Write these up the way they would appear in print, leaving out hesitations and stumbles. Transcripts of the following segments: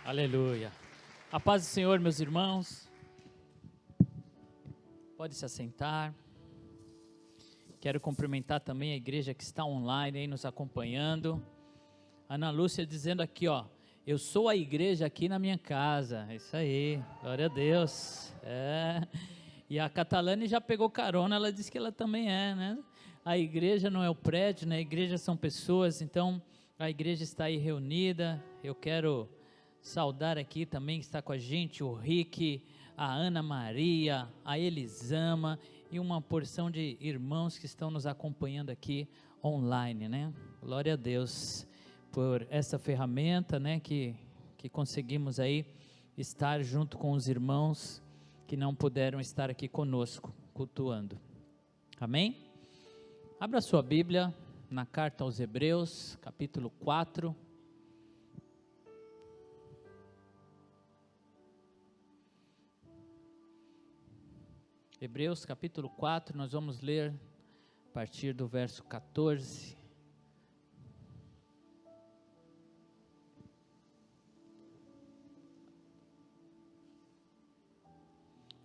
Aleluia. A paz do Senhor, meus irmãos. Pode se assentar. Quero cumprimentar também a igreja que está online aí nos acompanhando. Ana Lúcia dizendo aqui, ó, eu sou a igreja aqui na minha casa. É isso aí, glória a Deus. E a Catalane já pegou carona, ela disse que ela também é, né? A igreja não é o prédio, né? A igreja são pessoas, então a igreja está aí reunida. Eu quero saudar aqui também que está com a gente o Rick, a Ana Maria, a Elisama e uma porção de irmãos que estão nos acompanhando aqui online, né? Glória a Deus por essa ferramenta, né? Que conseguimos aí estar junto com os irmãos que não puderam estar aqui conosco, cultuando. Amém? Abra sua Bíblia na carta aos Hebreus, capítulo 4. Hebreus capítulo 4, nós vamos ler a partir do verso 14.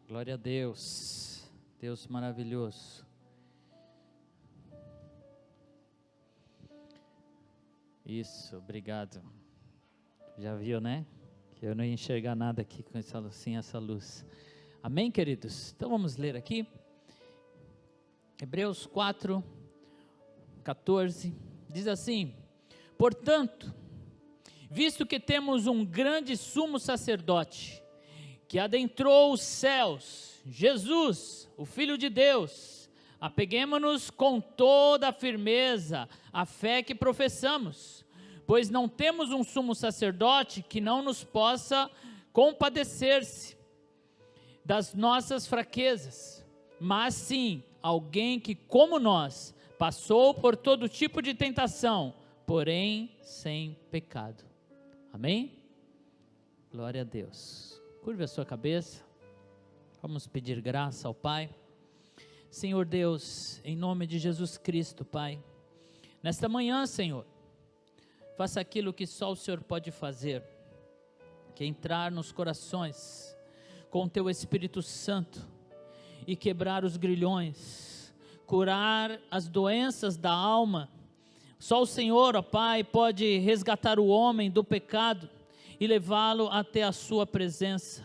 Glória a Deus, Deus maravilhoso. Isso, obrigado. Já viu, né? Que eu não ia enxergar nada aqui com essa luz. Amém, queridos? Então vamos ler aqui, Hebreus 4, 14, diz assim: portanto, visto que temos um grande sumo sacerdote, que adentrou os céus, Jesus, o Filho de Deus, apeguemo-nos com toda a firmeza à fé que professamos, pois não temos um sumo sacerdote que não nos possa compadecer-se das nossas fraquezas, mas sim alguém que, como nós, passou por todo tipo de tentação, porém sem pecado. Amém? Glória a Deus. Curve a sua cabeça, vamos pedir graça ao Pai. Senhor Deus, em nome de Jesus Cristo, Pai, nesta manhã, Senhor, faça aquilo que só o Senhor pode fazer, que é entrar nos corações com teu Espírito Santo e quebrar os grilhões, curar as doenças da alma. Só o Senhor, ó Pai, pode resgatar o homem do pecado e levá-lo até a sua presença.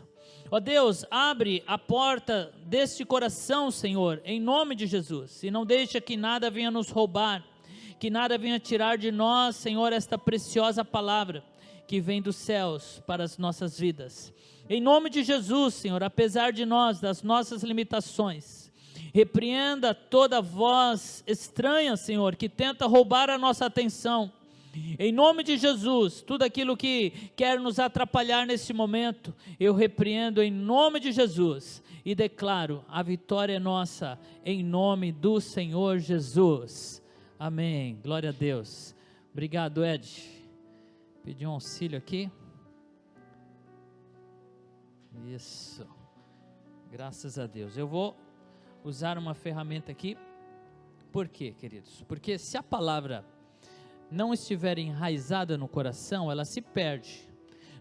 Ó Deus, abre a porta deste coração, Senhor, em nome de Jesus, e não deixa que nada venha nos roubar, que nada venha tirar de nós, Senhor, esta preciosa palavra que vem dos céus para as nossas vidas. Em nome de Jesus, Senhor, apesar de nós, das nossas limitações, repreenda toda voz estranha, Senhor, que tenta roubar a nossa atenção. Em nome de Jesus, tudo aquilo que quer nos atrapalhar nesse momento, eu repreendo em nome de Jesus e declaro: a vitória é nossa, em nome do Senhor Jesus. Amém. Glória a Deus. Obrigado, Ed. Pedi um auxílio aqui. Isso, graças a Deus. Eu vou usar uma ferramenta aqui. Por quê, queridos? Porque se a palavra não estiver enraizada no coração, ela se perde.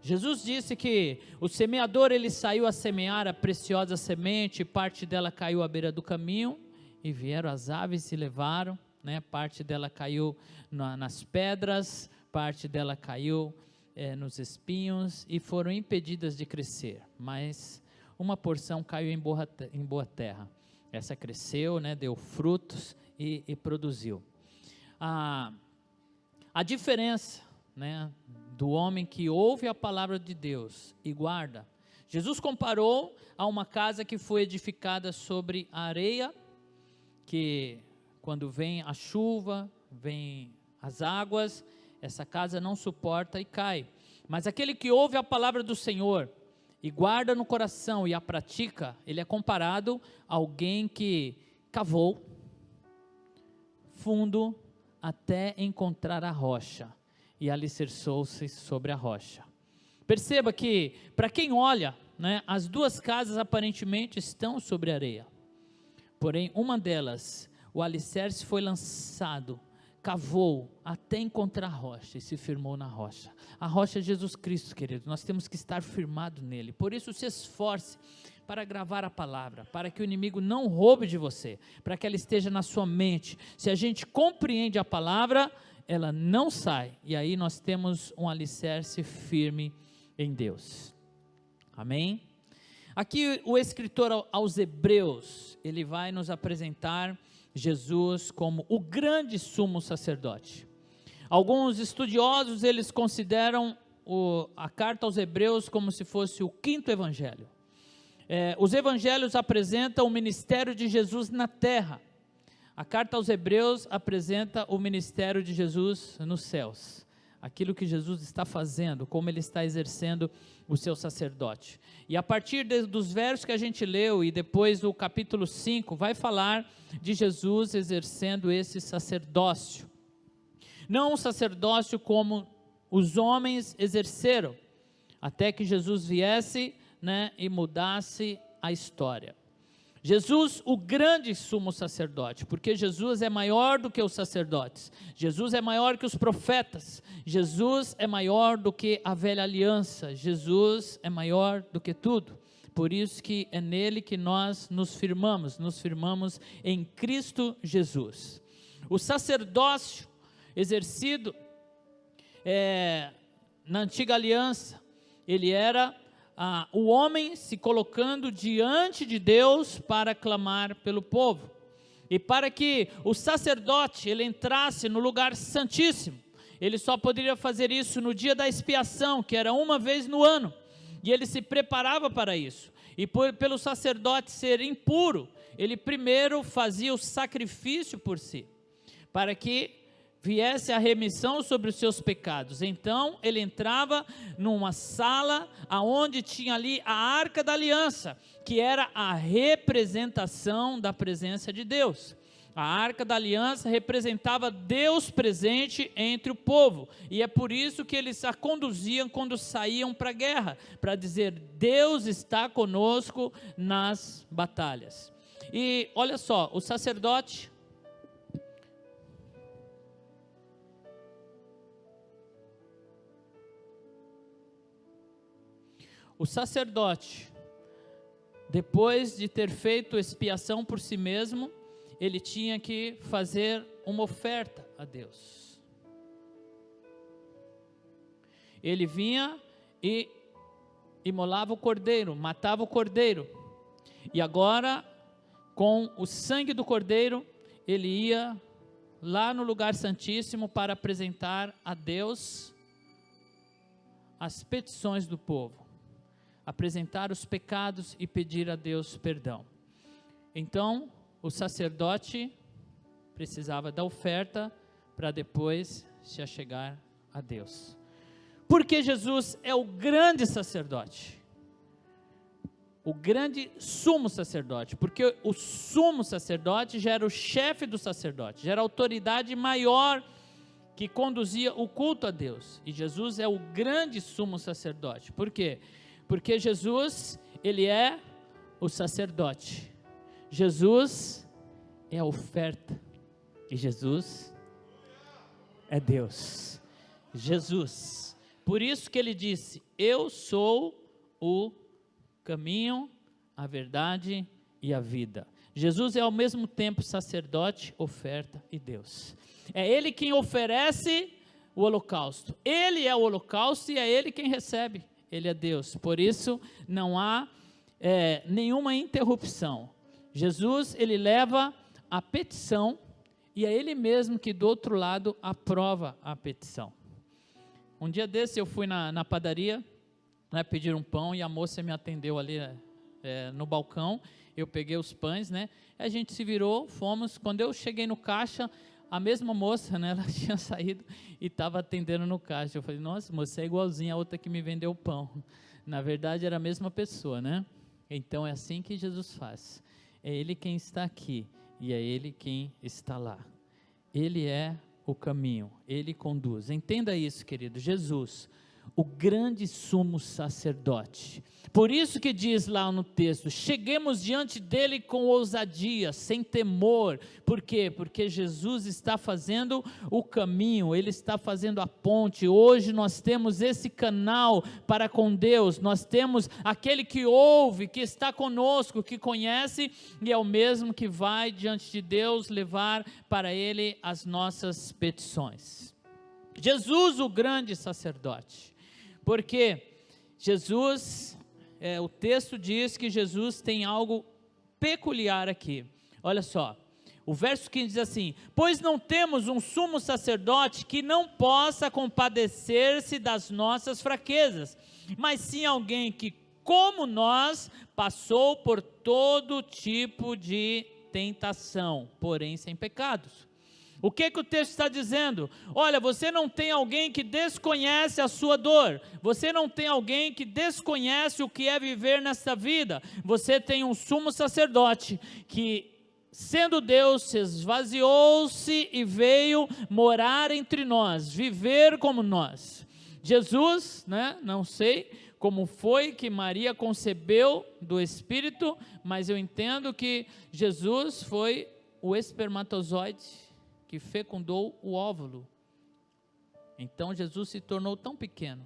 Jesus disse que o semeador, ele saiu a semear a preciosa semente, parte dela caiu à beira do caminho, e vieram as aves e levaram, né? Parte dela caiu nas pedras, parte dela caiu nos espinhos e foram impedidas de crescer, mas uma porção caiu em boa terra. Essa cresceu, né, deu frutos e produziu. A diferença, né, do homem que ouve a palavra de Deus e guarda, Jesus comparou a uma casa que foi edificada sobre a areia, que quando vem a chuva, vem as águas, essa casa não suporta e cai. Mas aquele que ouve a palavra do Senhor e guarda no coração e a pratica, ele é comparado a alguém que cavou fundo até encontrar a rocha e alicerçou-se sobre a rocha. Perceba que, para quem olha, né, as duas casas aparentemente estão sobre areia, porém uma delas, o alicerce foi lançado, cavou até encontrar a rocha e se firmou na rocha. A rocha é Jesus Cristo, querido. Nós temos que estar firmados nele. Por isso, se esforce para gravar a palavra, para que o inimigo não roube de você, para que ela esteja na sua mente. Se a gente compreende a palavra, ela não sai, e aí nós temos um alicerce firme em Deus. Amém? Aqui o escritor aos Hebreus, ele vai nos apresentar Jesus como o grande sumo sacerdote. Alguns estudiosos, eles consideram a carta aos Hebreus como se fosse o quinto evangelho. Os evangelhos apresentam o ministério de Jesus na terra. A carta aos Hebreus apresenta o ministério de Jesus nos céus. Aquilo que Jesus está fazendo, como ele está exercendo o seu sacerdote. E a partir dos versos que a gente leu, e depois o capítulo 5, vai falar de Jesus exercendo esse sacerdócio. Não um sacerdócio como os homens exerceram, até que Jesus viesse, e mudasse a história. Jesus, o grande sumo sacerdote, porque Jesus é maior do que os sacerdotes, Jesus é maior que os profetas, Jesus é maior do que a velha aliança, Jesus é maior do que tudo. Por isso que é nele que nós nos firmamos em Cristo Jesus. O sacerdócio exercido na antiga aliança, ele era o homem se colocando diante de Deus para clamar pelo povo, e para que o sacerdote ele entrasse no lugar santíssimo, ele só poderia fazer isso no dia da expiação, que era uma vez no ano, e ele se preparava para isso, e pelo sacerdote ser impuro, ele primeiro fazia o sacrifício por si, para que viesse a remissão sobre os seus pecados. Então ele entrava numa sala aonde tinha ali a Arca da Aliança, que era a representação da presença de Deus. A Arca da Aliança representava Deus presente entre o povo, e é por isso que eles a conduziam quando saíam para a guerra, para dizer: Deus está conosco nas batalhas. E olha só, o sacerdote, depois de ter feito expiação por si mesmo, ele tinha que fazer uma oferta a Deus. Ele vinha e imolava o cordeiro, matava o cordeiro, e agora, com o sangue do cordeiro, ele ia lá no lugar santíssimo para apresentar a Deus as petições do povo, apresentar os pecados e pedir a Deus perdão. Então, o sacerdote precisava da oferta para depois se achegar a Deus. Porque Jesus é o grande sacerdote, o grande sumo sacerdote, porque o sumo sacerdote já era o chefe do sacerdote, já era a autoridade maior que conduzia o culto a Deus, e Jesus é o grande sumo sacerdote. Por quê? Porque Jesus, ele é o sacerdote, Jesus é a oferta, e Jesus é Deus, Jesus. Por isso que ele disse: eu sou o caminho, a verdade e a vida. Jesus é ao mesmo tempo sacerdote, oferta e Deus. É ele quem oferece o holocausto, ele é o holocausto e é ele quem recebe. Ele é Deus, por isso não há nenhuma interrupção. Jesus, ele leva a petição, e é ele mesmo que do outro lado aprova a petição. Um dia desse eu fui na padaria, pedir um pão, e a moça me atendeu ali no balcão. Eu peguei os pães, a gente se virou, fomos. Quando eu cheguei no caixa, a mesma moça, ela tinha saído e estava atendendo no caixa. Eu falei: nossa, moça, é igualzinha a outra que me vendeu o pão. Na verdade era a mesma pessoa, Então é assim que Jesus faz. É Ele quem está aqui e é Ele quem está lá. Ele é o caminho, Ele conduz. Entenda isso, querido. Jesus, o grande sumo sacerdote. Por isso que diz lá no texto, cheguemos diante dele com ousadia, sem temor. Por quê? Porque Jesus está fazendo o caminho, ele está fazendo a ponte. Hoje nós temos esse canal para com Deus, nós temos aquele que ouve, que está conosco, que conhece, e é o mesmo que vai diante de Deus levar para ele as nossas petições. Jesus, o grande sacerdote, porque Jesus, o texto diz que Jesus tem algo peculiar aqui. Olha só, o verso 15 diz assim: pois não temos um sumo sacerdote que não possa compadecer-se das nossas fraquezas, mas sim alguém que, como nós, passou por todo tipo de tentação, porém sem pecados. O que o texto está dizendo? Olha, você não tem alguém que desconhece a sua dor, você não tem alguém que desconhece o que é viver nesta vida, você tem um sumo sacerdote que, sendo Deus, se esvaziou-se e veio morar entre nós, viver como nós. Jesus, não sei como foi que Maria concebeu do Espírito, mas eu entendo que Jesus foi o espermatozoide que fecundou o óvulo. Então Jesus se tornou tão pequeno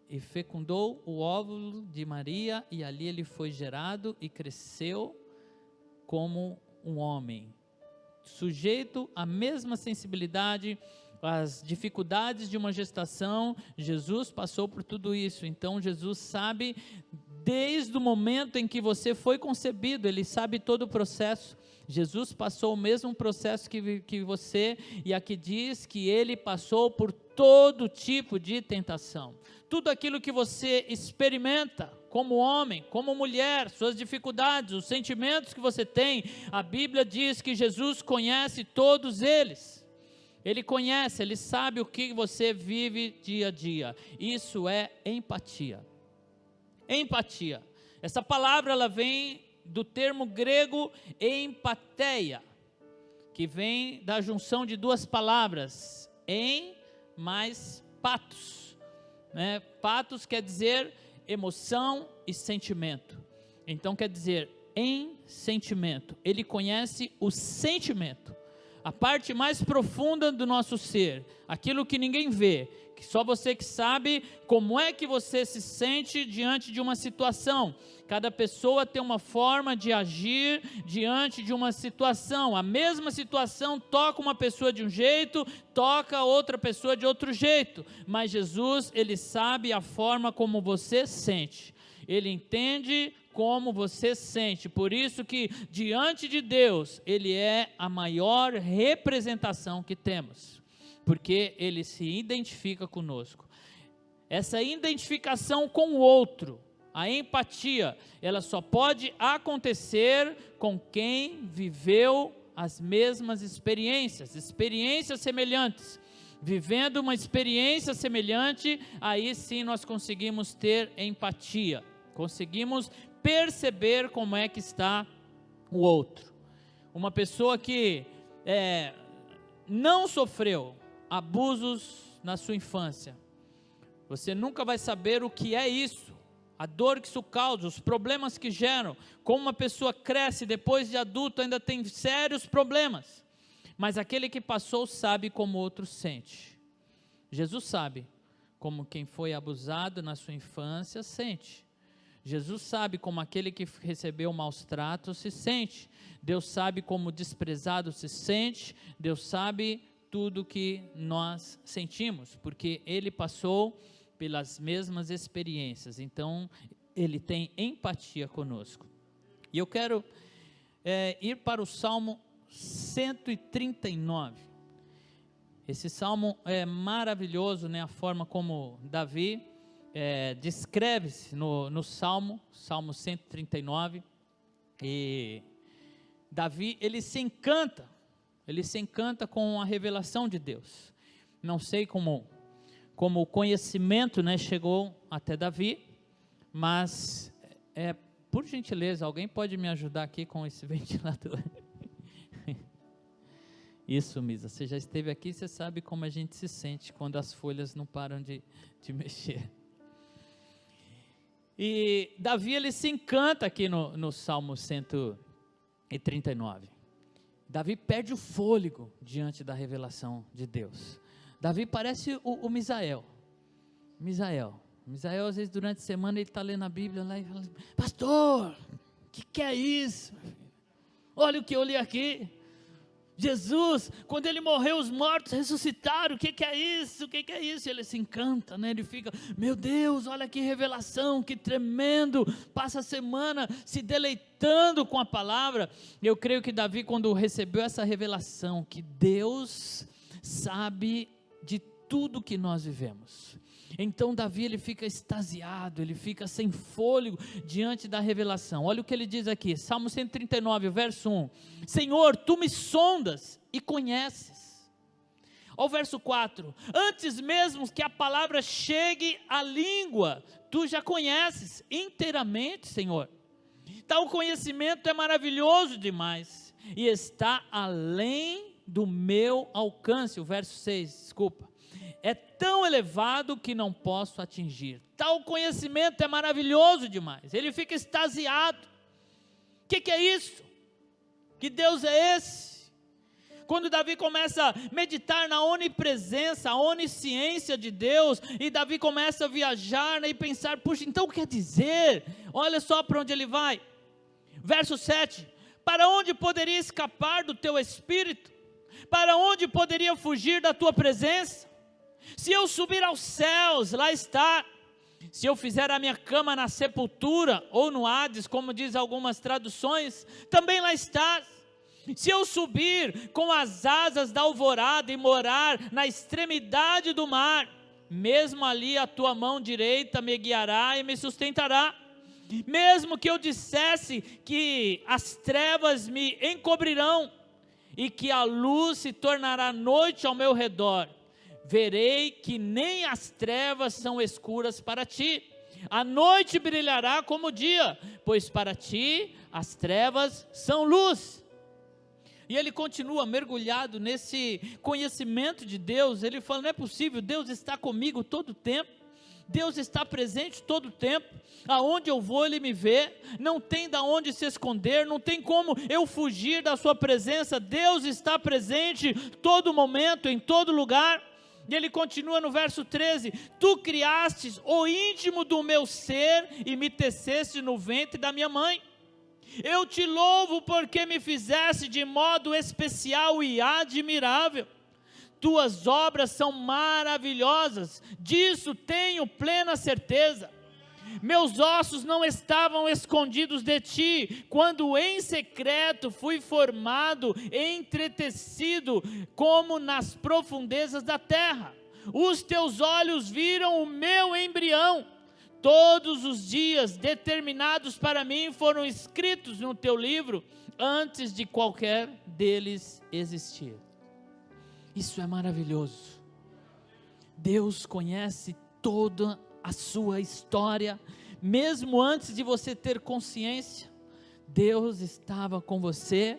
e fecundou o óvulo de Maria, e ali ele foi gerado e cresceu como um homem, sujeito à mesma sensibilidade, as dificuldades de uma gestação. Jesus passou por tudo isso. Então Jesus sabe, desde o momento em que você foi concebido, ele sabe todo o processo. Jesus passou o mesmo processo que você, e aqui diz que ele passou por todo tipo de tentação. Tudo aquilo que você experimenta como homem, como mulher, suas dificuldades, os sentimentos que você tem, a Bíblia diz que Jesus conhece todos eles. Ele conhece, ele sabe o que você vive dia a dia. Isso é empatia. Empatia. Essa palavra ela vem do termo grego empatheia, que vem da junção de duas palavras, em mais patos, Patos quer dizer emoção e sentimento. Então quer dizer em sentimento. Ele conhece o sentimento, a parte mais profunda do nosso ser, aquilo que ninguém vê, que só você que sabe como é que você se sente diante de uma situação. Cada pessoa tem uma forma de agir diante de uma situação. A mesma situação toca uma pessoa de um jeito, toca outra pessoa de outro jeito. Mas Jesus, ele sabe a forma como você sente. Ele entende como você sente. Por isso que diante de Deus, ele é a maior representação que temos. Porque ele se identifica conosco. Essa identificação com o outro, a empatia, ela só pode acontecer com quem viveu as mesmas experiências semelhantes. Vivendo uma experiência semelhante, aí sim nós conseguimos ter empatia, conseguimos perceber como é que está o outro. Uma pessoa que não sofreu abusos na sua infância, você nunca vai saber o que é isso, a dor que isso causa, os problemas que geram, como uma pessoa cresce depois de adulto, ainda tem sérios problemas, mas aquele que passou sabe como o outro sente. Jesus sabe como quem foi abusado na sua infância sente. Jesus sabe como aquele que recebeu maus tratos se sente. Deus sabe como o desprezado se sente. Deus sabe tudo que nós sentimos, porque Ele passou pelas mesmas experiências. Então, Ele tem empatia conosco. E eu quero ir para o Salmo 139. Esse salmo é maravilhoso, a forma como Davi descreve-se no Salmo 139, e Davi, ele se encanta com a revelação de Deus. Não sei como o conhecimento, chegou até Davi, mas, por gentileza, alguém pode me ajudar aqui com esse ventilador? Isso, Misa, você já esteve aqui, você sabe como a gente se sente quando as folhas não param de mexer. E Davi, ele se encanta aqui no Salmo 139. Davi perde o fôlego diante da revelação de Deus. Davi parece o Misael. Misael, às vezes, durante a semana, ele está lendo a Bíblia lá e fala: pastor, o que é isso? Olha o que eu li aqui. Jesus, quando ele morreu, os mortos ressuscitaram. O que é isso? O que é isso? E ele se encanta, né? Ele fica: meu Deus, olha que revelação, que tremendo. Passa a semana se deleitando com a palavra. Eu creio que Davi, quando recebeu essa revelação, que Deus sabe de tudo que nós vivemos, então Davi, ele fica extasiado, ele fica sem fôlego diante da revelação. Olha o que ele diz aqui, Salmo 139, verso 1: Senhor, tu me sondas e conheces. Olha o verso 4: antes mesmo que a palavra chegue à língua, tu já conheces inteiramente, Senhor. Tal conhecimento é maravilhoso demais e está além do meu alcance. O verso 6, desculpa: é tão elevado que não posso atingir. Tal conhecimento é maravilhoso demais. Ele fica extasiado. O que é isso? Que Deus é esse? Quando Davi começa a meditar na onipresença, a onisciência de Deus, e Davi começa a viajar, né, e pensar: puxa, então quer dizer, olha só para onde ele vai. Verso 7: para onde poderia escapar do teu espírito? Para onde poderia fugir da tua presença? Se eu subir aos céus, lá está. Se eu fizer a minha cama na sepultura, ou no Hades, como diz algumas traduções, também lá está. Se eu subir com as asas da alvorada e morar na extremidade do mar, mesmo ali a tua mão direita me guiará e me sustentará. Mesmo que eu dissesse que as trevas me encobrirão, e que a luz se tornará noite ao meu redor, verei que nem as trevas são escuras para ti. A noite brilhará como o dia, pois para ti as trevas são luz. E ele continua mergulhado nesse conhecimento de Deus. Ele fala: não é possível, Deus está comigo todo o tempo. Deus está presente todo o tempo. Aonde eu vou, Ele me vê. Não tem de onde se esconder. Não tem como eu fugir da sua presença. Deus está presente todo momento, em todo lugar. E ele continua no verso 13: tu criastes o íntimo do meu ser e me teceste no ventre da minha mãe. Eu te louvo porque me fizeste de modo especial e admirável. Tuas obras são maravilhosas, disso tenho plena certeza. Meus ossos não estavam escondidos de ti, quando em secreto fui formado, entretecido, como nas profundezas da terra. Os teus olhos viram o meu embrião. Todos os dias determinados para mim foram escritos no teu livro, antes de qualquer deles existir. Isso é maravilhoso. Deus conhece toda a sua história, mesmo antes de você ter consciência. Deus estava com você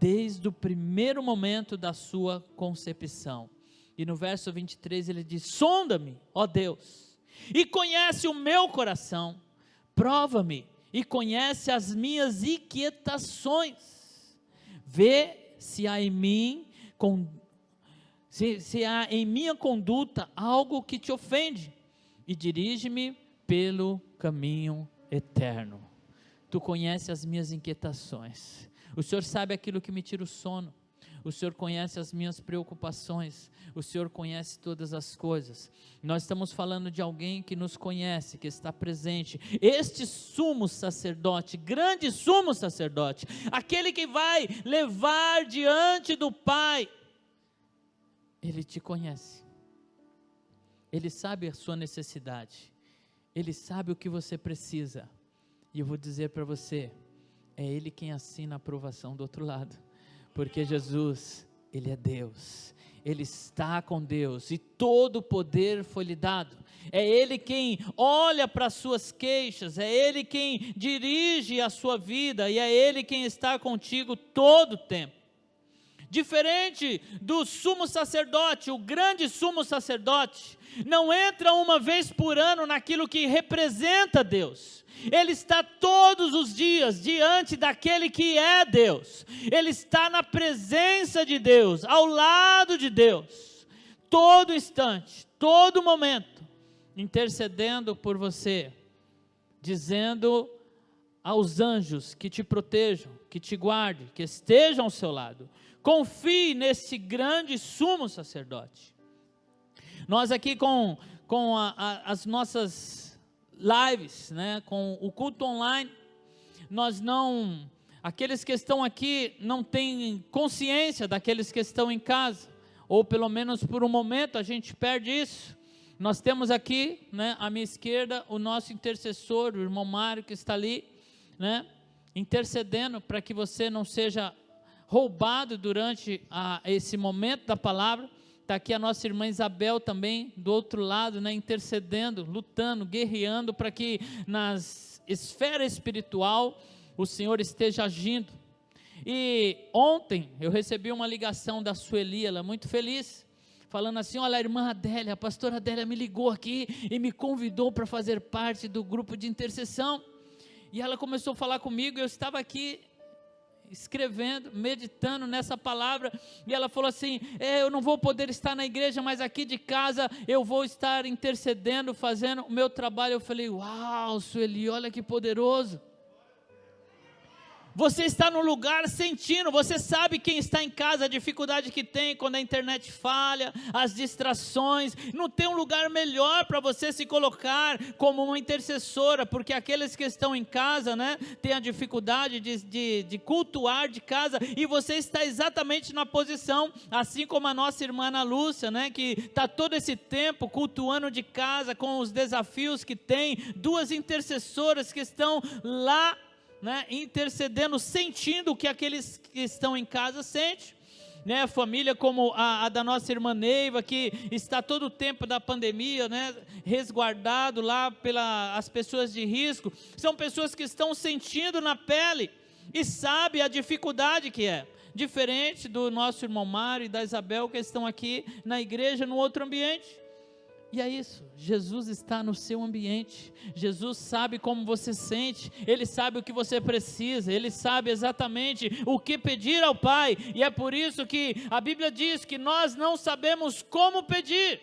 desde o primeiro momento da sua concepção. E no verso 23 ele diz: sonda-me, ó Deus, e conhece o meu coração, prova-me e conhece as minhas inquietações, vê se há em mim se há em minha conduta algo que te ofende, e dirige-me pelo caminho eterno. Tu conheces as minhas inquietações. O Senhor sabe aquilo que me tira o sono. O Senhor conhece as minhas preocupações. O Senhor conhece todas as coisas. Nós estamos falando de alguém que nos conhece, que está presente. Este sumo sacerdote, grande sumo sacerdote, aquele que vai levar diante do Pai, Ele te conhece. Ele sabe a sua necessidade. Ele sabe o que você precisa. E eu vou dizer para você, é Ele quem assina a aprovação do outro lado. Porque Jesus, Ele é Deus. Ele está com Deus e todo o poder foi lhe dado. É Ele quem olha para as suas queixas, é Ele quem dirige a sua vida e é Ele quem está contigo todo o tempo. Diferente do sumo sacerdote, o grande sumo sacerdote, não entra uma vez por ano naquilo que representa Deus. Ele está todos os dias diante daquele que é Deus. Ele está na presença de Deus, ao lado de Deus, todo instante, todo momento, intercedendo por você, dizendo aos anjos que te protejam, que te guardem, que estejam ao seu lado. Confie nesse grande sumo sacerdote. Nós aqui com as nossas lives, né, com o culto online, aqueles que estão aqui não têm consciência daqueles que estão em casa, ou pelo menos por um momento a gente perde isso. Nós temos aqui, né, à minha esquerda, o nosso intercessor, o irmão Mário, que está ali, né, intercedendo para que você não seja roubado durante esse momento da palavra. Está aqui a nossa irmã Isabel também, do outro lado, né, intercedendo, lutando, guerreando, para que nas esfera espiritual o Senhor esteja agindo. E ontem eu recebi uma ligação da Sueli, ela muito feliz, falando assim: olha, a irmã Adélia, a pastora Adélia me ligou aqui e me convidou para fazer parte do grupo de intercessão. E ela começou a falar comigo, eu estava aqui escrevendo, meditando nessa palavra, e ela falou assim: eu não vou poder estar na igreja, mas aqui de casa eu vou estar intercedendo, fazendo o meu trabalho. Eu falei: uau, Sueli, olha que poderoso. Você está no lugar sentindo, você sabe quem está em casa, a dificuldade que tem quando a internet falha, as distrações. Não tem um lugar melhor para você se colocar como uma intercessora, porque aqueles que estão em casa, né, têm a dificuldade de cultuar de casa, e você está exatamente na posição, assim como a nossa irmã Ana Lúcia, né, que está todo esse tempo cultuando de casa, com os desafios que tem, duas intercessoras que estão lá, né, intercedendo, sentindo o que aqueles que estão em casa sentem, né, família como a da nossa irmã Neiva, que está todo o tempo da pandemia, né, resguardado lá pelas pessoas de risco. São pessoas que estão sentindo na pele e sabem a dificuldade que é, diferente do nosso irmão Mário e da Isabel, que estão aqui na igreja, no outro ambiente. E é isso, Jesus está no seu ambiente, Jesus sabe como você sente, Ele sabe o que você precisa, Ele sabe exatamente o que pedir ao Pai, e é por isso que a Bíblia diz que nós não sabemos como pedir,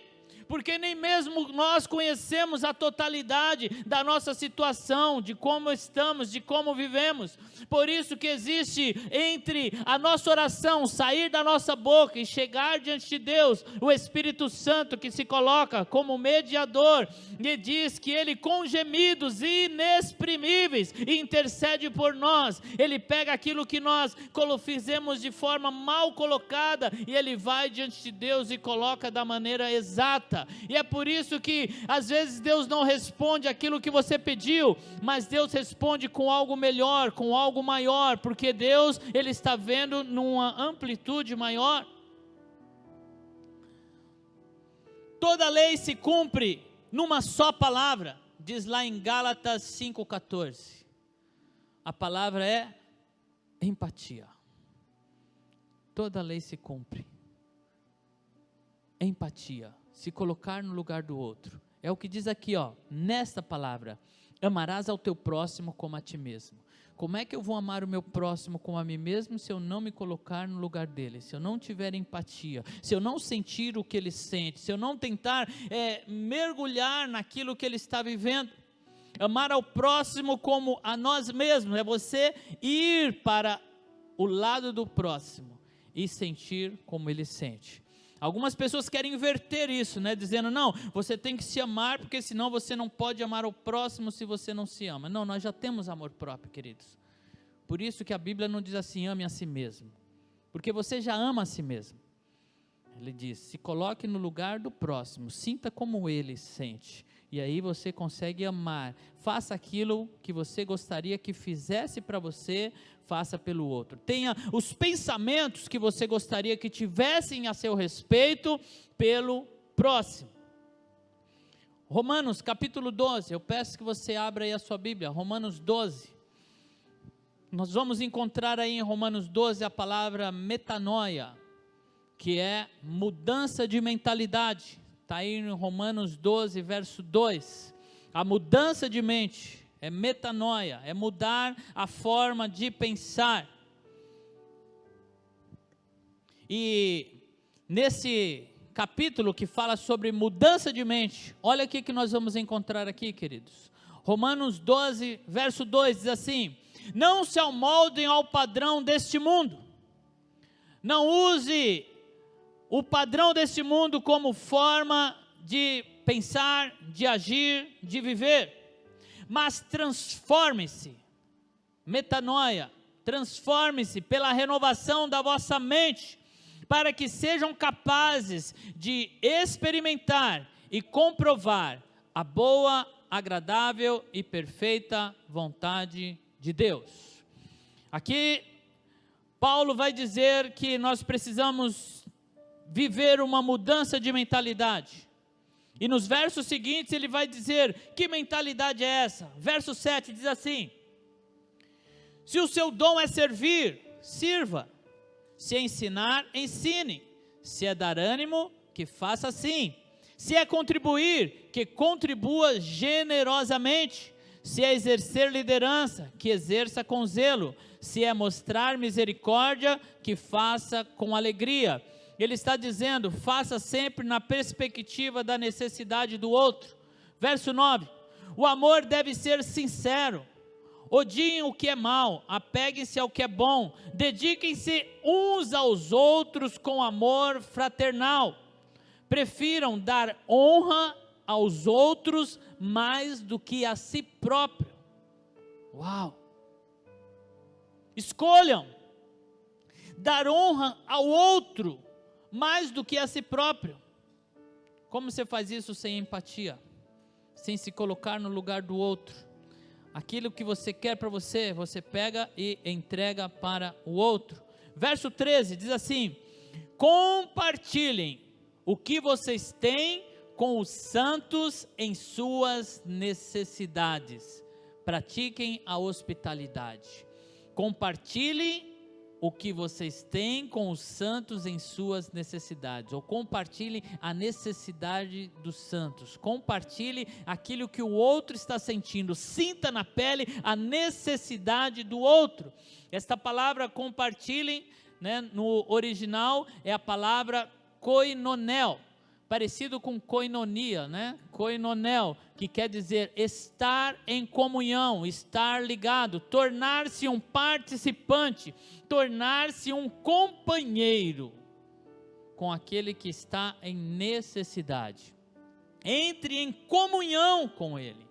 porque nem mesmo nós conhecemos a totalidade da nossa situação, de como estamos, de como vivemos. Por isso que existe entre a nossa oração sair da nossa boca e chegar diante de Deus, o Espírito Santo que se coloca como mediador, e diz que Ele com gemidos inexprimíveis intercede por nós. Ele pega aquilo que nós fizemos de forma mal colocada, e Ele vai diante de Deus e coloca da maneira exata. E é por isso que às vezes Deus não responde aquilo que você pediu, mas Deus responde com algo melhor, com algo maior, porque Deus, Ele está vendo numa amplitude maior. Toda lei se cumpre numa só palavra, diz lá em Gálatas 5,14. A palavra é empatia. Toda lei se cumpre. Empatia. Se colocar no lugar do outro, é o que diz aqui, ó, nesta palavra: amarás ao teu próximo como a ti mesmo. Como é que eu vou amar o meu próximo como a mim mesmo, se eu não me colocar no lugar dele, se eu não tiver empatia, se eu não sentir o que ele sente, se eu não tentar mergulhar naquilo que ele está vivendo? Amar ao próximo como a nós mesmos, é você ir para o lado do próximo e sentir como ele sente. Algumas pessoas querem inverter isso, né? Dizendo: não, você tem que se amar, porque senão você não pode amar o próximo se você não se ama. Não, nós já temos amor próprio, queridos. Por isso que a Bíblia não diz assim: ame a si mesmo, porque você já ama a si mesmo. Ele diz: se coloque no lugar do próximo, sinta como ele sente, e aí você consegue amar. Faça aquilo que você gostaria que fizesse para você, faça pelo outro. Tenha os pensamentos que você gostaria que tivessem a seu respeito pelo próximo. Romanos capítulo 12, eu peço que você abra aí a sua Bíblia, Romanos 12. Nós vamos encontrar aí em Romanos 12 a palavra metanoia. que é mudança de mentalidade. Está aí em Romanos 12, verso 2. A mudança de mente é metanoia, é mudar a forma de pensar. E nesse capítulo que fala sobre mudança de mente, olha o que nós vamos encontrar aqui, queridos. Romanos 12, verso 2 diz assim: não se amoldem ao padrão deste mundo. Não use o padrão deste mundo como forma de pensar, de agir, de viver, mas transforme-se, metanoia, transforme-se pela renovação da vossa mente, para que sejam capazes de experimentar e comprovar a boa, agradável e perfeita vontade de Deus. Aqui, Paulo vai dizer que nós precisamos viver uma mudança de mentalidade. E nos versos seguintes ele vai dizer, que mentalidade é essa? Verso 7 diz assim: se o seu dom é servir, sirva. Se é ensinar, ensine. Se é dar ânimo, que faça assim. Se é contribuir, que contribua generosamente. Se é exercer liderança, que exerça com zelo. Se é mostrar misericórdia, que faça com alegria. Ele está dizendo, faça sempre na perspectiva da necessidade do outro. Verso 9, o amor deve ser sincero. Odiem o que é mal, apeguem-se ao que é bom, dediquem-se uns aos outros com amor fraternal. Prefiram dar honra aos outros mais do que a si próprio. Uau! Escolham dar honra ao outro mais do que a si próprio. Como você faz isso sem empatia? Sem se colocar no lugar do outro? Aquilo que você quer para você, você pega e entrega para o outro. Verso 13 diz assim: compartilhem o que vocês têm com os santos em suas necessidades. Pratiquem a hospitalidade. Compartilhem o que vocês têm com os santos em suas necessidades, ou compartilhe a necessidade dos santos, compartilhe aquilo que o outro está sentindo, sinta na pele a necessidade do outro. Esta palavra compartilhem, né, no original é a palavra koinonel, parecido com koinonia, né? Koinonel, que quer dizer estar em comunhão, estar ligado, tornar-se um participante, tornar-se um companheiro com aquele que está em necessidade. Entre em comunhão com ele.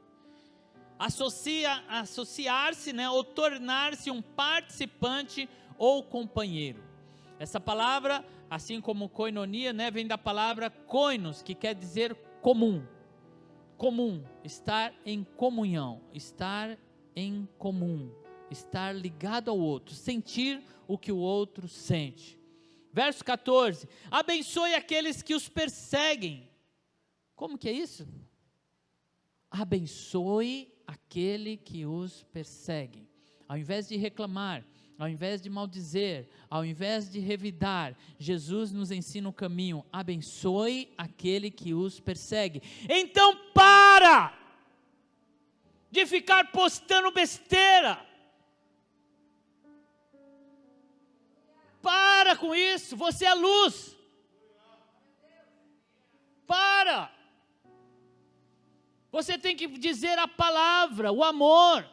Associar-se, né, ou tornar-se um participante ou companheiro. Essa palavra, assim como koinonia, né, vem da palavra koinos, que quer dizer comum. Comum, estar em comunhão, estar em comum, estar ligado ao outro, sentir o que o outro sente. Verso 14, abençoe aqueles que os perseguem. Como que é isso? Abençoe aquele que os persegue. Ao invés de reclamar, ao invés de maldizer, ao invés de revidar, Jesus nos ensina o caminho: abençoe aquele que os persegue. Então para de ficar postando besteira. Para com isso, você é luz. Para. Você tem que dizer a palavra, o amor.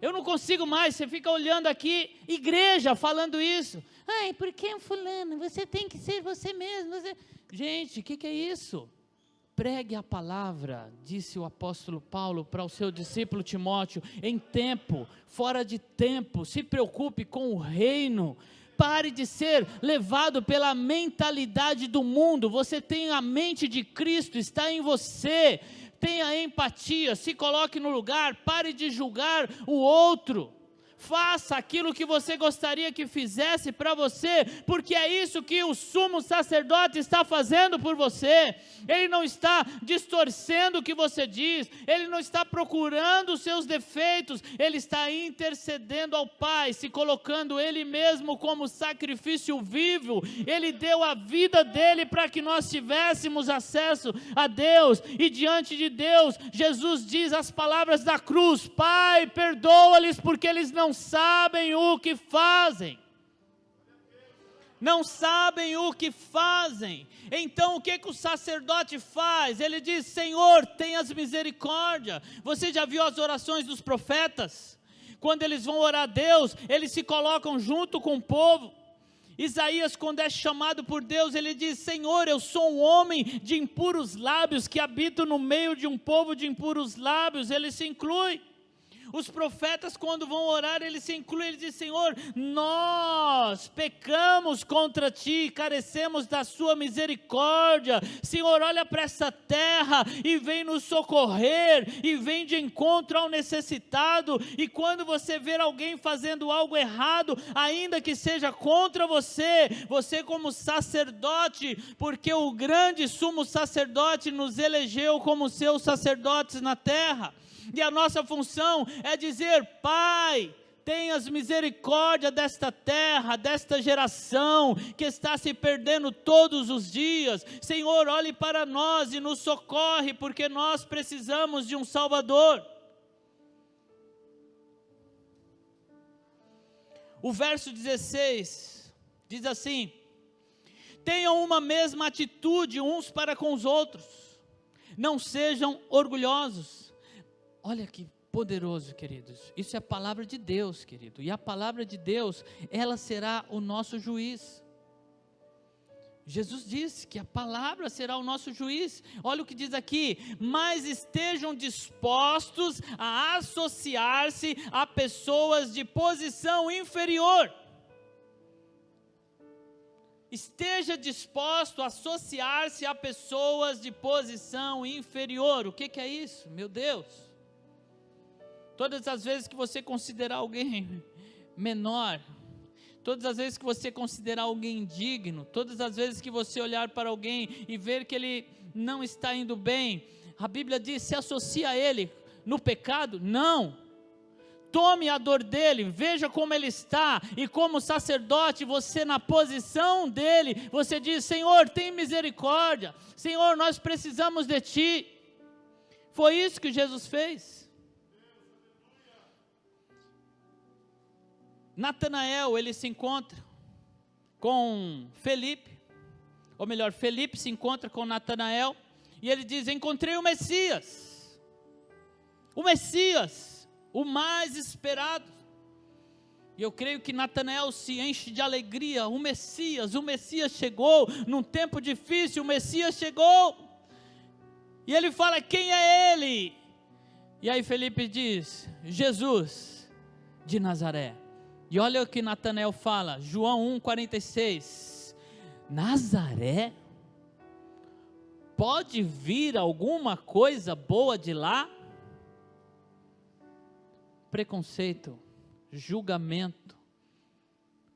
Eu não consigo mais, você fica olhando aqui, igreja falando isso. Ai, por que fulano? Você tem que ser você mesmo. Gente, o que é isso? Pregue a palavra, disse o apóstolo Paulo para o seu discípulo Timóteo, em tempo, fora de tempo, se preocupe com o reino. Pare de ser levado pela mentalidade do mundo. Você tem a mente de Cristo, está em você. Tenha empatia, se coloque no lugar, pare de julgar o outro, faça aquilo que você gostaria que fizesse para você, porque é isso que o sumo sacerdote está fazendo por você. Ele não está distorcendo o que você diz, ele não está procurando os seus defeitos, ele está intercedendo ao Pai, se colocando ele mesmo como sacrifício vivo. Ele deu a vida dele para que nós tivéssemos acesso a Deus, e diante de Deus, Jesus diz as palavras da cruz: Pai, perdoa-lhes porque eles não sabem o que fazem. Não sabem o que fazem. Então o que o sacerdote faz? Ele diz: Senhor, tenhas misericórdia. Você já viu as orações dos profetas? Quando eles vão orar a Deus, eles se colocam junto com o povo. Isaías, quando é chamado por Deus, ele diz: Senhor, eu sou um homem de impuros lábios, que habito no meio de um povo de impuros lábios. Ele se inclui. Os profetas, quando vão orar, eles se incluem, eles dizem: Senhor, nós pecamos contra Ti, carecemos da Sua misericórdia. Senhor, olha para essa terra e vem nos socorrer, e vem de encontro ao necessitado. E quando você ver alguém fazendo algo errado, ainda que seja contra você, você como sacerdote, porque o grande sumo sacerdote nos elegeu como seus sacerdotes na terra. E a nossa função é dizer: Pai, tenhas misericórdia desta terra, desta geração que está se perdendo todos os dias. Senhor, olhe para nós e nos socorre, porque nós precisamos de um Salvador. O verso 16 diz assim: tenham uma mesma atitude uns para com os outros, não sejam orgulhosos. Olha que poderoso, queridos. Isso é a palavra de Deus, querido. E a palavra de Deus, ela será o nosso juiz. Jesus disse que a palavra será o nosso juiz. Olha o que diz aqui: mas estejam dispostos a associar-se a pessoas de posição inferior. Esteja disposto a associar-se a pessoas de posição inferior. O que é isso? Meu Deus! Todas as vezes que você considerar alguém menor, todas as vezes que você considerar alguém indigno, todas as vezes que você olhar para alguém e ver que ele não está indo bem, a Bíblia diz: se associa a ele no pecado? Não. Tome a dor dele, veja como ele está, e como sacerdote, você na posição dele, você diz: Senhor, tem misericórdia, Senhor, nós precisamos de Ti. Foi isso que Jesus fez. Natanael, ele se encontra com Felipe, ou melhor, Felipe se encontra com Natanael, e ele diz: encontrei o Messias, o mais esperado. E eu creio que Natanael se enche de alegria. O Messias chegou, num tempo difícil, o Messias chegou, e ele fala: quem é ele? E aí Felipe diz: Jesus de Nazaré. E olha o que Natanael fala, João 1,46, Nazaré? Pode vir alguma coisa boa de lá? Preconceito, julgamento.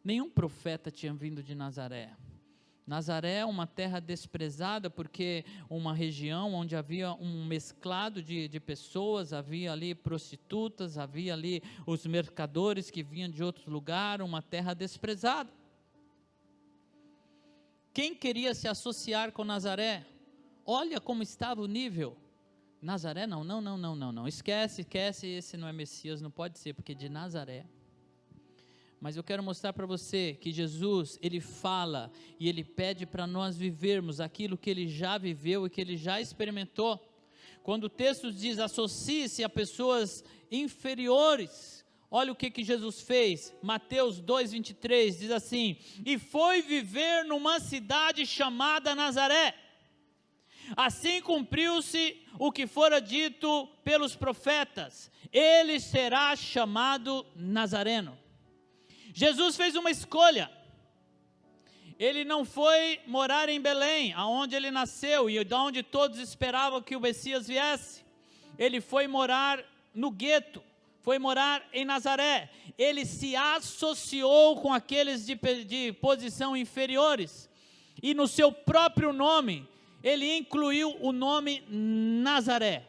Nenhum profeta tinha vindo de Nazaré. Nazaré é uma terra desprezada, porque uma região onde havia um mesclado de pessoas, havia ali prostitutas, havia ali os mercadores que vinham de outro lugar, uma terra desprezada. Quem queria se associar com Nazaré? Olha como estava o nível. Nazaré não, esquece, esse não é Messias, não pode ser, porque de Nazaré. Mas eu quero mostrar para você que Jesus, Ele fala e Ele pede para nós vivermos aquilo que Ele já viveu e que Ele já experimentou. Quando o texto diz: associe-se a pessoas inferiores, olha o que Jesus fez. Mateus 2,23 diz assim: e foi viver numa cidade chamada Nazaré. Assim cumpriu-se o que fora dito pelos profetas: ele será chamado Nazareno. Jesus fez uma escolha. Ele não foi morar em Belém, aonde ele nasceu e de onde todos esperavam que o Messias viesse. Ele foi morar no gueto, foi morar em Nazaré, ele se associou com aqueles de posição inferiores, e no seu próprio nome, ele incluiu o nome Nazaré.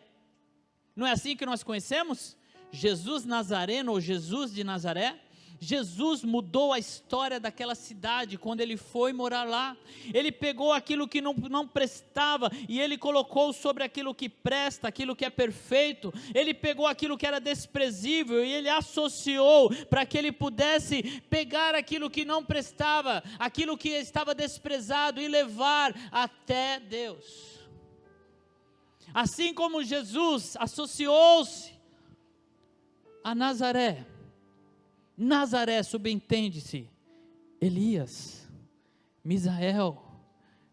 Não é assim que nós conhecemos? Jesus Nazareno, ou Jesus de Nazaré. Jesus mudou a história daquela cidade, quando ele foi morar lá. Ele pegou aquilo que não prestava, e ele colocou sobre aquilo que presta, aquilo que é perfeito. Ele pegou aquilo que era desprezível, e ele associou, para que ele pudesse pegar aquilo que não prestava, aquilo que estava desprezado, e levar até Deus. Assim como Jesus associou-se a Nazaré, Nazaré subentende-se Elias, Misael,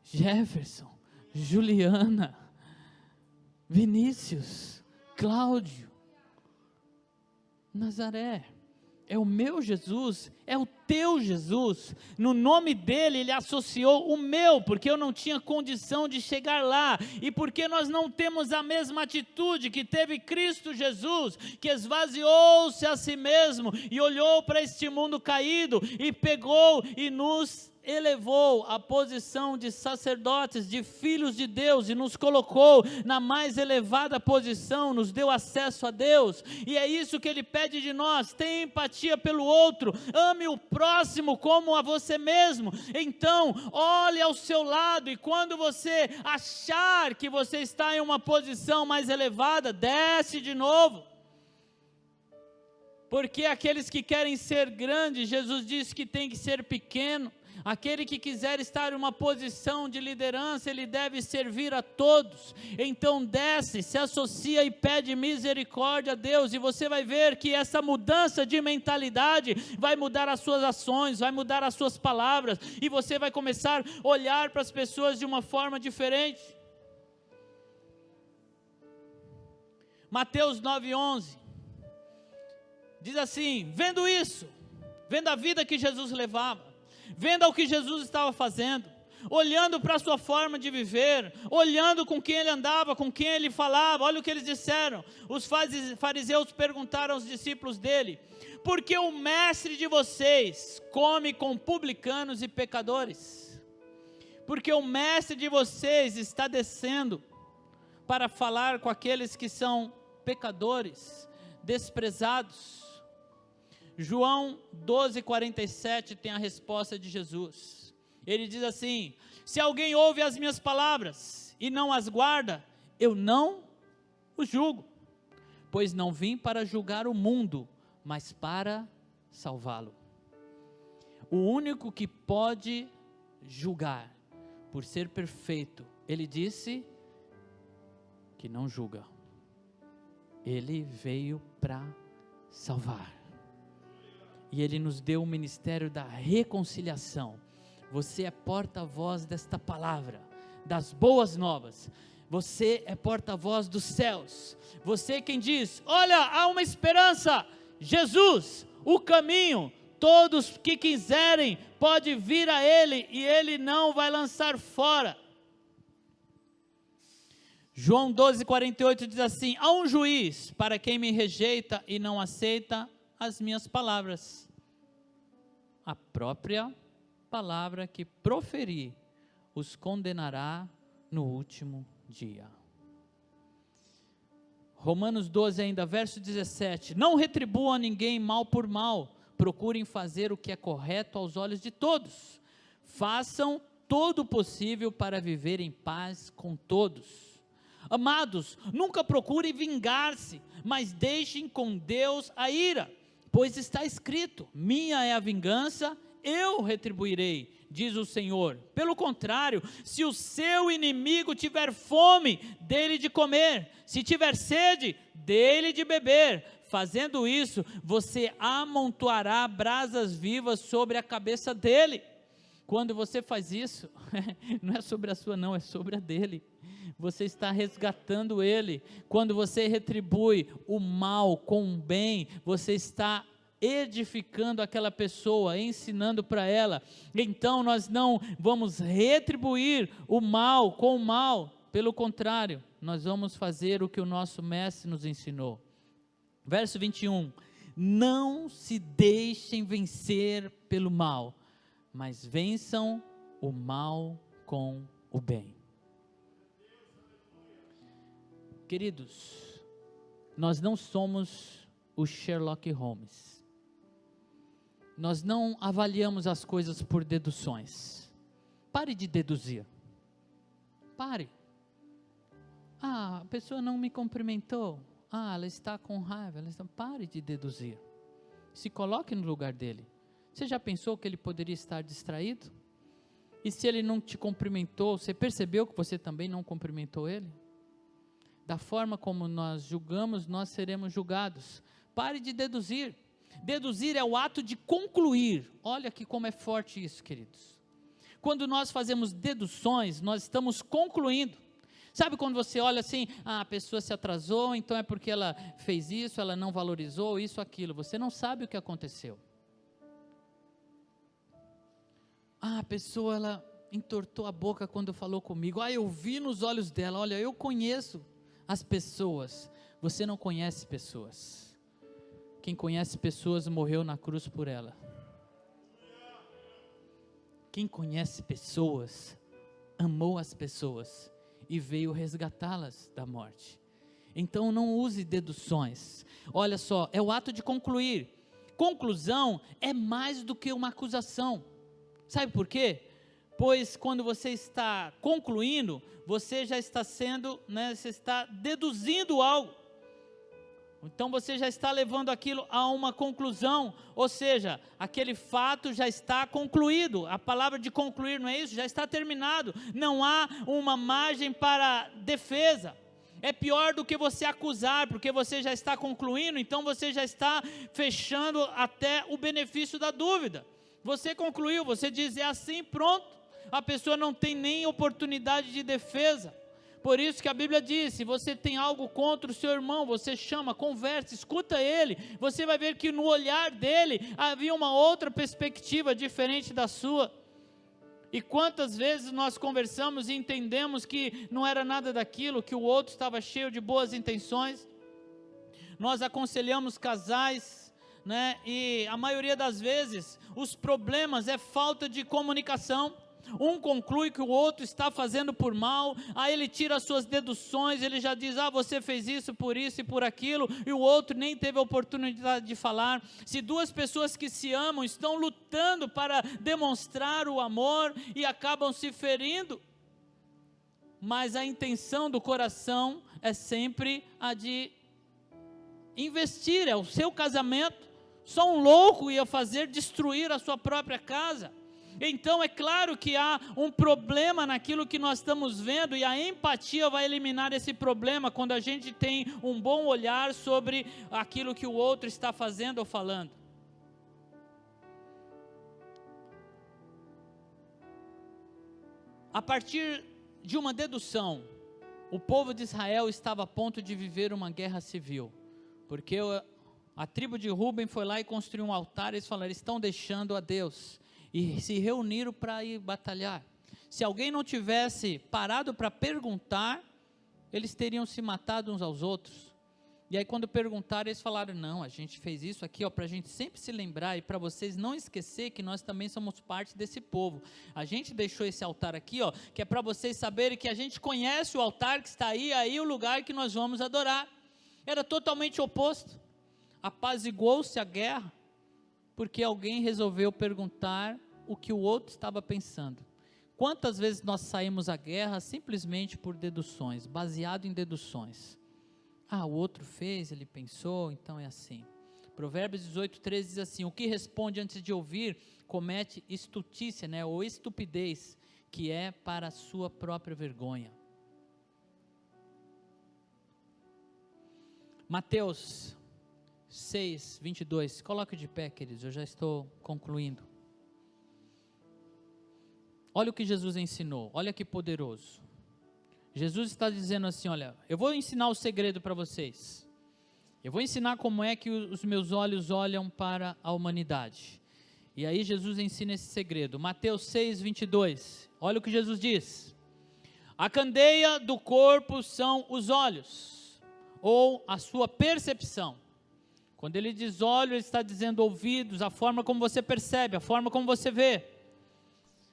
Jefferson, Juliana, Vinícius, Cláudio. Nazaré é o meu Jesus, é o teu Jesus. No nome dele, ele associou o meu, porque eu não tinha condição de chegar lá, e porque nós não temos a mesma atitude que teve Cristo Jesus, que esvaziou-se a si mesmo, e olhou para este mundo caído, e pegou e nos elevou à posição de sacerdotes, de filhos de Deus, e nos colocou na mais elevada posição, nos deu acesso a Deus. E é isso que ele pede de nós: tenha empatia pelo outro, ame o próximo como a você mesmo. Então olhe ao seu lado, e quando você achar que você está em uma posição mais elevada, desce de novo, porque aqueles que querem ser grandes, Jesus disse que tem que ser pequeno. Aquele que quiser estar em uma posição de liderança, ele deve servir a todos. Então desce, se associa e pede misericórdia a Deus, e você vai ver que essa mudança de mentalidade vai mudar as suas ações, vai mudar as suas palavras, e você vai começar a olhar para as pessoas de uma forma diferente. Mateus 9:11 diz assim: vendo isso, vendo a vida que Jesus levava, vendo o que Jesus estava fazendo, olhando para a sua forma de viver, olhando com quem ele andava, com quem ele falava, olha o que eles disseram. Os fariseus perguntaram aos discípulos dele: por que o mestre de vocês come com publicanos e pecadores? Porque o mestre de vocês está descendo para falar com aqueles que são pecadores, desprezados. João 12:47 tem a resposta de Jesus. Ele diz assim: se alguém ouve as minhas palavras e não as guarda, eu não o julgo, pois não vim para julgar o mundo, mas para salvá-lo. O único que pode julgar, por ser perfeito, ele disse que não julga. Ele veio para salvar. E ele nos deu o ministério da reconciliação. Você é porta-voz desta palavra, das boas novas. Você é porta-voz dos céus. Você quem diz: olha, há uma esperança, Jesus, o caminho. Todos que quiserem, pode vir a ele, e ele não vai lançar fora. João 12:48 diz assim: há um juiz para quem me rejeita e não aceita as minhas palavras. A própria palavra que proferi os condenará no último dia. Romanos 12 ainda, verso 17: não retribuam a ninguém mal por mal, procurem fazer o que é correto aos olhos de todos, façam todo o possível para viver em paz com todos. Amados, nunca procurem vingar-se, mas deixem com Deus a ira, pois está escrito: minha é a vingança, eu retribuirei, diz o Senhor. Pelo contrário, se o seu inimigo tiver fome, dê-lhe de comer, se tiver sede, dê-lhe de beber. Fazendo isso, você amontoará brasas vivas sobre a cabeça dele. Quando você faz isso, não é sobre a sua não, é sobre a dele. Você está resgatando ele. Quando você retribui o mal com o bem, você está edificando aquela pessoa, ensinando para ela. Então nós não vamos retribuir o mal com o mal, pelo contrário, nós vamos fazer o que o nosso mestre nos ensinou. Verso 21, não se deixem vencer pelo mal, mas vençam o mal com o bem. Queridos, nós não somos o Sherlock Holmes. Nós não avaliamos as coisas por deduções. Pare de deduzir. Pare. A pessoa não me cumprimentou. Ela está com raiva. Pare de deduzir. Se coloque no lugar dele. Você já pensou que ele poderia estar distraído? E se ele não te cumprimentou, você percebeu que você também não cumprimentou ele? Da forma como nós julgamos, nós seremos julgados. Pare de deduzir. Deduzir é o ato de concluir. Olha que como é forte isso, queridos. Quando nós fazemos deduções, nós estamos concluindo. Sabe quando você olha assim, a pessoa se atrasou, então é porque ela fez isso, ela não valorizou isso, aquilo. Você não sabe o que aconteceu. A pessoa, ela entortou a boca quando falou comigo. Eu vi nos olhos dela. Olha, eu conheço as pessoas. Você não conhece pessoas. Quem conhece pessoas morreu na cruz por ela. Quem conhece pessoas, amou as pessoas e veio resgatá-las da morte. Então não use deduções. Olha só, é o ato de concluir. Conclusão é mais do que uma acusação. Sabe por quê? Pois quando você está concluindo, você já está sendo, você está deduzindo algo. Então você já está levando aquilo a uma conclusão, ou seja, aquele fato já está concluído. A palavra de concluir, não é isso? Já está terminado. Não há uma margem para defesa. É pior do que você acusar, porque você já está concluindo, então você já está fechando até o benefício da dúvida. Você concluiu, você diz, é assim, pronto. A pessoa não tem nem oportunidade de defesa. Por isso que a Bíblia diz, se você tem algo contra o seu irmão, você chama, conversa, escuta ele, você vai ver que no olhar dele havia uma outra perspectiva diferente da sua. E quantas vezes nós conversamos e entendemos que não era nada daquilo, que o outro estava cheio de boas intenções. Nós aconselhamos casais, e a maioria das vezes os problemas é falta de comunicação. Um conclui que o outro está fazendo por mal, aí ele tira as suas deduções, ele já diz, você fez isso e por aquilo, e o outro nem teve a oportunidade de falar. Se duas pessoas que se amam estão lutando para demonstrar o amor e acabam se ferindo, mas a intenção do coração é sempre a de investir, é o seu casamento. Só um louco ia fazer destruir a sua própria casa. Então é claro que há um problema naquilo que nós estamos vendo, e a empatia vai eliminar esse problema quando a gente tem um bom olhar sobre aquilo que o outro está fazendo ou falando. A partir de uma dedução, o povo de Israel estava a ponto de viver uma guerra civil, porque a tribo de Ruben foi lá e construiu um altar, e eles falaram, estão deixando a Deus, e se reuniram para ir batalhar. Se alguém não tivesse parado para perguntar, eles teriam se matado uns aos outros. E aí quando perguntaram, eles falaram, não, a gente fez isso aqui, para a gente sempre se lembrar, e para vocês não esquecer que nós também somos parte desse povo. A gente deixou esse altar aqui, que é para vocês saberem que a gente conhece o altar que está aí o lugar que nós vamos adorar. Era totalmente oposto. Apaziguou-se a guerra, porque alguém resolveu perguntar o que o outro estava pensando. Quantas vezes nós saímos à guerra simplesmente por deduções, baseado em deduções. O outro fez, ele pensou, então é assim. Provérbios 18:13 diz assim, o que responde antes de ouvir, comete estutícia, ou estupidez, que é para a sua própria vergonha. Mateus 6:22, coloque de pé, queridos, eu já estou concluindo. Olha o que Jesus ensinou, olha que poderoso. Jesus está dizendo assim, olha, eu vou ensinar o segredo para vocês. Eu vou ensinar como é que os meus olhos olham para a humanidade. E aí Jesus ensina esse segredo. Mateus 6:22, olha o que Jesus diz. A candeia do corpo são os olhos, ou a sua percepção. Quando ele diz olho, ele está dizendo ouvidos, a forma como você percebe, a forma como você vê.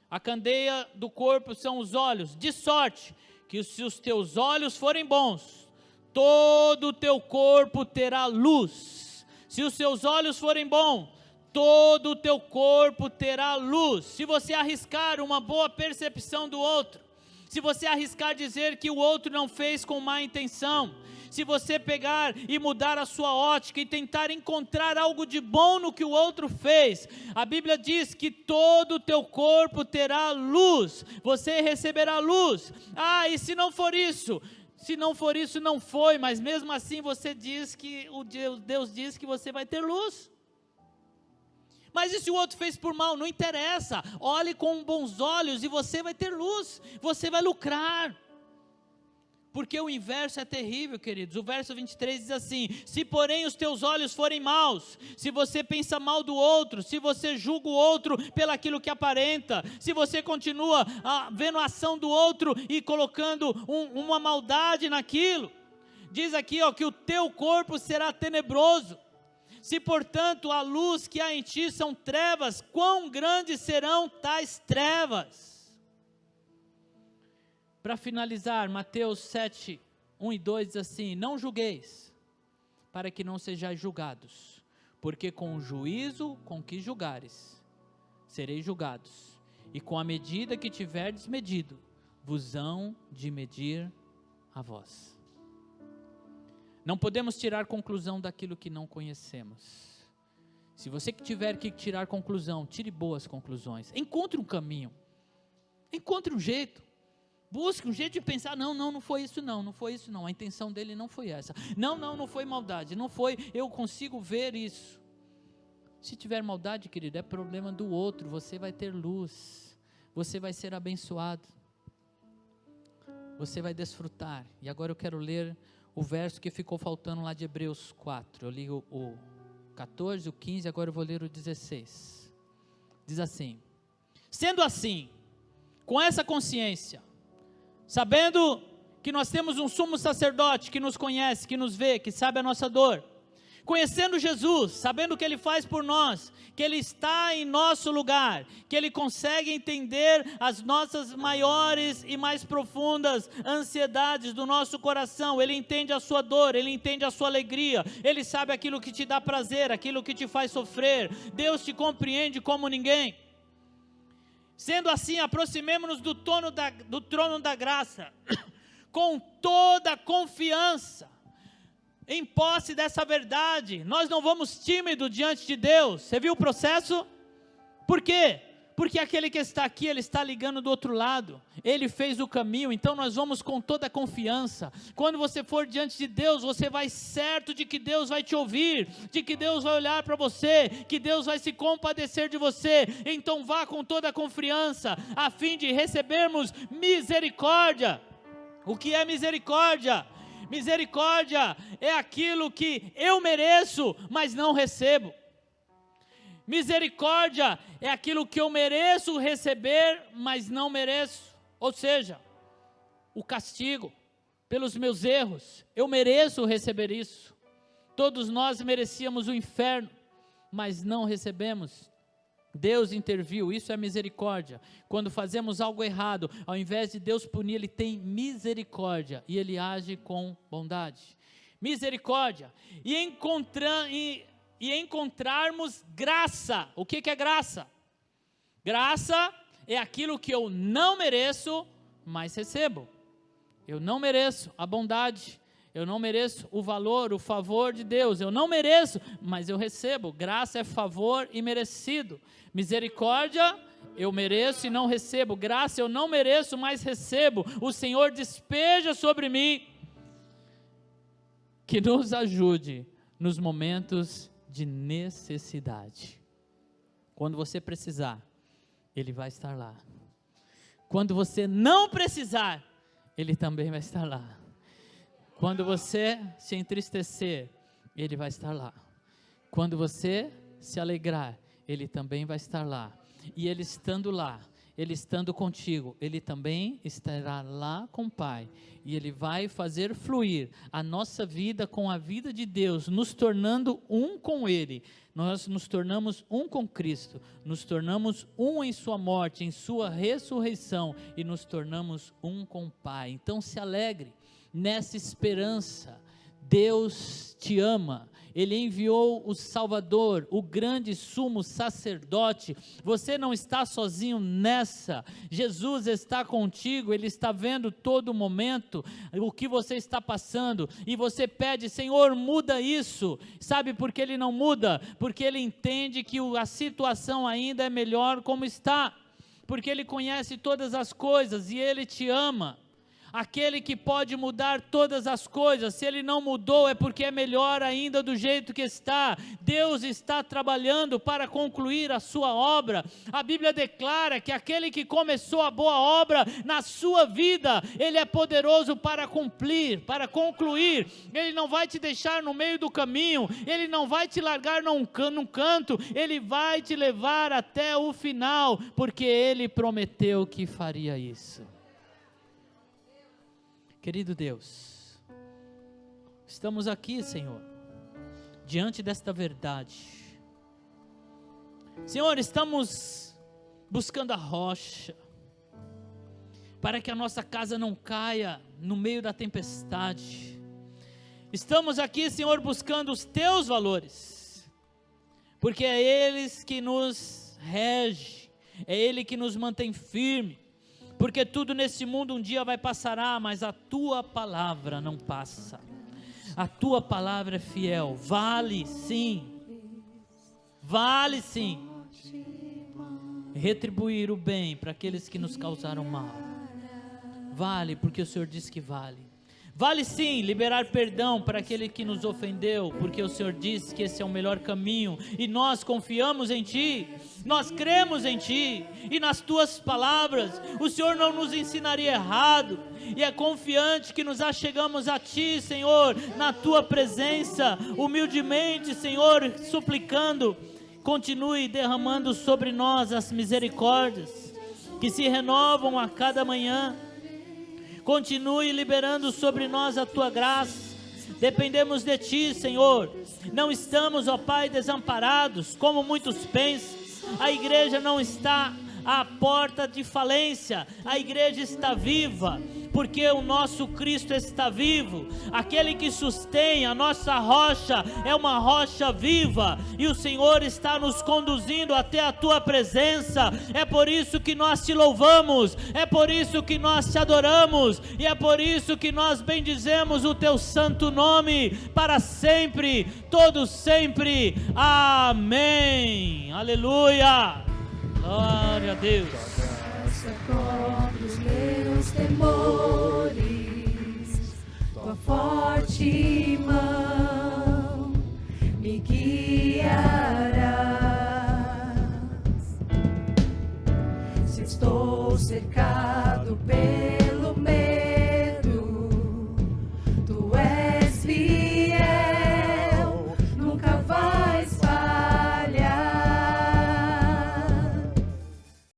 A candeia do corpo são os olhos, de sorte que se os teus olhos forem bons, todo o teu corpo terá luz. Se os seus olhos forem bons, todo o teu corpo terá luz. Se você arriscar uma boa percepção do outro, se você arriscar dizer que o outro não fez com má intenção, se você pegar e mudar a sua ótica e tentar encontrar algo de bom no que o outro fez, a Bíblia diz que todo o teu corpo terá luz, você receberá luz. Ah, e se não for isso? Se não for isso, não foi, mas mesmo assim você diz que, Deus diz que você vai ter luz. Mas e se o outro fez por mal? Não interessa, olhe com bons olhos e você vai ter luz, você vai lucrar. Porque o inverso é terrível, queridos. O verso 23 diz assim: se porém os teus olhos forem maus, se você pensa mal do outro, se você julga o outro pelaquilo que aparenta, se você continua vendo a ação do outro e colocando uma maldade naquilo, diz aqui que o teu corpo será tenebroso. Se portanto a luz que há em ti são trevas, quão grandes serão tais trevas? Para finalizar, Mateus 7, 1 e 2 diz assim: não julgueis, para que não sejais julgados, porque com o juízo com que julgares, sereis julgados, e com a medida que tiverdes medido, vos hão de medir a vós. Não podemos tirar conclusão daquilo que não conhecemos. Se você tiver que tirar conclusão, tire boas conclusões, encontre um caminho, encontre um jeito. Busque um jeito de pensar, não foi isso não foi isso não, a intenção dele não foi essa, não foi maldade, não foi, eu consigo ver isso. Se tiver maldade, querido, é problema do outro, você vai ter luz, você vai ser abençoado, você vai desfrutar. E agora eu quero ler o verso que ficou faltando lá de Hebreus 4, eu li o 14, o 15, agora eu vou ler o 16, diz assim: sendo assim, com essa consciência, sabendo que nós temos um sumo sacerdote que nos conhece, que nos vê, que sabe a nossa dor, conhecendo Jesus, sabendo o que Ele faz por nós, que Ele está em nosso lugar, que Ele consegue entender as nossas maiores e mais profundas ansiedades do nosso coração, Ele entende a sua dor, Ele entende a sua alegria, Ele sabe aquilo que te dá prazer, aquilo que te faz sofrer. Deus te compreende como ninguém. Sendo assim, aproximemo-nos do trono da graça, com toda a confiança, em posse dessa verdade. Nós não vamos tímidos diante de Deus. Você viu o processo? Por quê? Porque aquele que está aqui, ele está ligando do outro lado, ele fez o caminho, então nós vamos com toda a confiança. Quando você for diante de Deus, você vai certo de que Deus vai te ouvir, de que Deus vai olhar para você, que Deus vai se compadecer de você. Então vá com toda a confiança, a fim de recebermos misericórdia. O que é misericórdia? Misericórdia é aquilo que eu mereço, mas não recebo. Misericórdia é aquilo que eu mereço receber, mas não mereço. Ou seja, o castigo pelos meus erros, eu mereço receber isso. Todos nós merecíamos o inferno, mas não recebemos. Deus interviu, isso é misericórdia. Quando fazemos algo errado, ao invés de Deus punir, Ele tem misericórdia e Ele age com bondade. Misericórdia e encontrarmos graça. O que é graça? Graça é aquilo que eu não mereço, mas recebo. Eu não mereço a bondade, eu não mereço o valor, o favor de Deus, eu não mereço, mas eu recebo. Graça é favor e merecido. Misericórdia, eu mereço e não recebo. Graça, eu não mereço, mas recebo. O Senhor despeja sobre mim. Que nos ajude nos momentos de necessidade. Quando você precisar, Ele vai estar lá. Quando você não precisar, Ele também vai estar lá. Quando você se entristecer, Ele vai estar lá. Quando você se alegrar, Ele também vai estar lá. E Ele estando lá, Ele estando contigo, Ele também estará lá com o Pai, e Ele vai fazer fluir a nossa vida com a vida de Deus, nos tornando um com Ele. Nós nos tornamos um com Cristo, nos tornamos um em sua morte, em sua ressurreição, e nos tornamos um com o Pai. Então se alegre nessa esperança. Deus te ama, Ele enviou o Salvador, o grande sumo sacerdote. Você não está sozinho nessa, Jesus está contigo, Ele está vendo todo momento o que você está passando, e você pede: Senhor, muda isso. Sabe por que Ele não muda? Porque Ele entende que a situação ainda é melhor como está, porque Ele conhece todas as coisas e Ele te ama. Aquele que pode mudar todas as coisas, se Ele não mudou, é porque é melhor ainda do jeito que está. Deus está trabalhando para concluir a sua obra. A Bíblia declara que aquele que começou a boa obra na sua vida, Ele é poderoso para cumprir, para concluir. Ele não vai te deixar no meio do caminho, Ele não vai te largar num canto, Ele vai te levar até o final, porque Ele prometeu que faria isso. Querido Deus, estamos aqui, Senhor, diante desta verdade. Senhor, estamos buscando a rocha, para que a nossa casa não caia no meio da tempestade. Estamos aqui, Senhor, buscando os Teus valores, porque é eles que nos rege, é Ele que nos mantém firme. Porque tudo nesse mundo um dia vai passar, mas a Tua palavra não passa. A Tua palavra é fiel, vale sim, retribuir o bem para aqueles que nos causaram mal. Vale, porque o Senhor disse que vale. Vale sim liberar perdão para aquele que nos ofendeu, porque o Senhor disse que esse é o melhor caminho, e nós confiamos em Ti, nós cremos em Ti, e nas Tuas palavras. O Senhor não nos ensinaria errado, e é confiante que nos achegamos a Ti, Senhor, na Tua presença, humildemente, Senhor, suplicando. Continue derramando sobre nós as misericórdias, que se renovam a cada manhã. Continue liberando sobre nós a Tua graça. Dependemos de Ti, Senhor. Não estamos, ó Pai, desamparados, como muitos pensam. A igreja não está à porta de falência. A igreja está viva, porque o nosso Cristo está vivo. Aquele que sustém a nossa rocha é uma rocha viva, e o Senhor está nos conduzindo até a Tua presença. É por isso que nós Te louvamos, é por isso que nós Te adoramos, e é por isso que nós bendizemos o Teu santo nome para sempre, todos sempre. Amém. Aleluia. Glória a Deus. Contra os meus temores, Tua forte mão me guiarás. Se estou cercado pelo